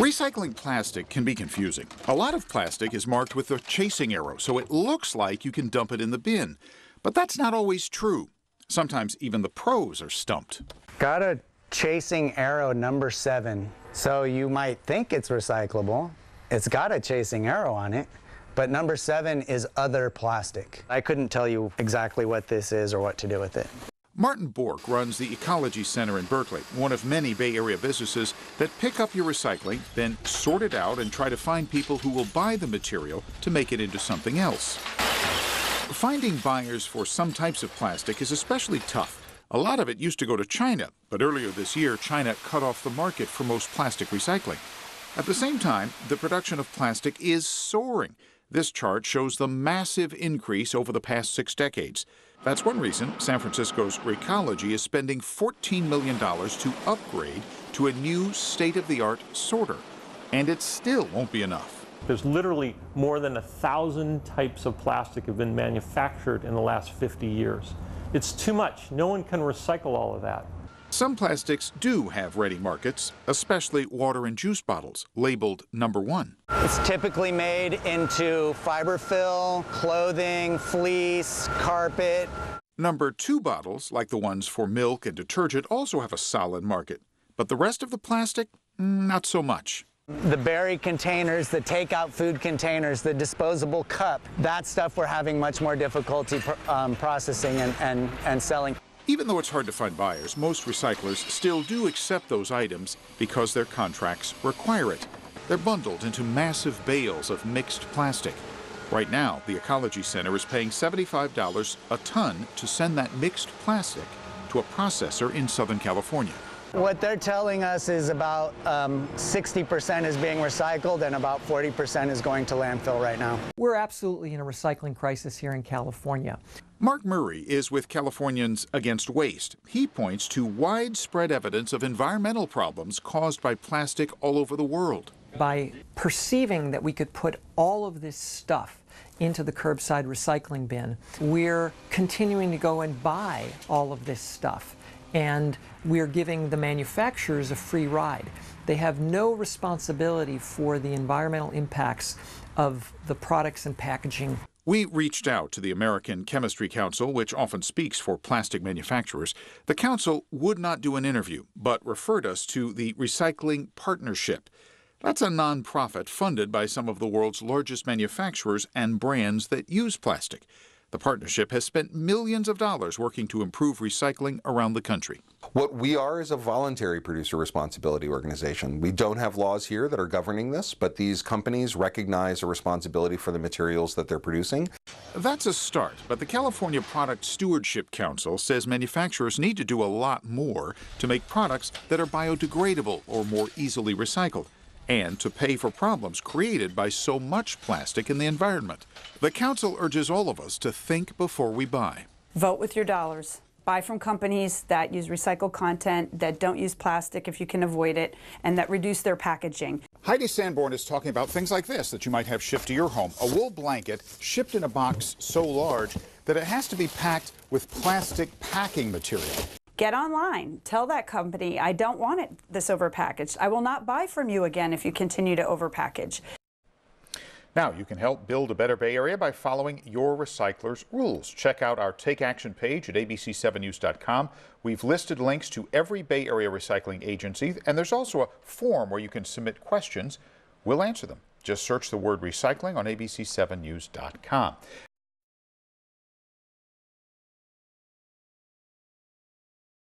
Recycling plastic can be confusing. A lot of plastic is marked with a chasing arrow, so it looks like you can dump it in the bin. But that's not always true. Sometimes even the pros are stumped. Got a chasing arrow number 7. So you might think it's recyclable. It's got a chasing arrow on it, but number 7 is other plastic. I couldn't tell you exactly what this is or what to do with it. Martin Bork runs the Ecology Center in Berkeley, one of many Bay Area businesses that pick up your recycling, then sort it out and try to find people who will buy the material to make it into something else. Finding buyers for some types of plastic is especially tough. A lot of it used to go to China, but earlier this year, China cut off the market for most plastic recycling. At the same time, the production of plastic is soaring. This chart shows the massive increase over the past 6 decades. That's one reason San Francisco's Recology is spending $14 million to upgrade to a new state-of-the-art sorter. And it still won't be enough. There's literally more than 1,000 types of plastic have been manufactured in the last 50 years. It's too much. No one can recycle all of that. Some plastics do have ready markets, especially water and juice bottles, labeled number 1. It's typically made into fiber fill, clothing, fleece, carpet. Number 2 bottles, like the ones for milk and detergent, also have a solid market. But the rest of the plastic, not so much. The berry containers, the takeout food containers, the disposable cup, that stuff we're having much more difficulty processing and selling. Even though it's hard to find buyers, most recyclers still do accept those items because their contracts require it. They're bundled into massive bales of mixed plastic. Right now, the Ecology Center is paying $75 a ton to send that mixed plastic to a processor in Southern California. What they're telling us is about 60% is being recycled and about 40% is going to landfill right now. We're absolutely in a recycling crisis here in California. Mark Murray is with Californians Against Waste. He points to widespread evidence of environmental problems caused by plastic all over the world. By perceiving that we could put all of this stuff into the curbside recycling bin, we're continuing to go and buy all of this stuff. And we're giving the manufacturers a free ride. They have no responsibility for the environmental impacts of the products and packaging. We reached out to the American Chemistry Council, which often speaks for plastic manufacturers. The council would not do an interview, but referred us to the Recycling Partnership. That's a nonprofit funded by some of the world's largest manufacturers and brands that use plastic. The partnership has spent millions of dollars working to improve recycling around the country. What we are is a voluntary producer responsibility organization. We don't have laws here that are governing this, but these companies recognize a responsibility for the materials that they're producing. That's a start, but the California Product Stewardship Council says manufacturers need to do a lot more to make products that are biodegradable or more easily recycled, and to pay for problems created by so much plastic in the environment. The council urges all of us to think before we buy. Vote with your dollars. Buy from companies that use recycled content, that don't use plastic if you can avoid it, and that reduce their packaging. Heidi Sanborn is talking about things like this that you might have shipped to your home. A wool blanket shipped in a box so large that it has to be packed with plastic packing material. Get online. Tell that company, I don't want it this overpackaged. I will not buy from you again if you continue to overpackage. Now, you can help build a better Bay Area by following your recycler's rules. Check out our Take Action page at ABC7News.com. We've listed links to every Bay Area recycling agency, and there's also a form where you can submit questions. We'll answer them. Just search the word recycling on ABC7News.com.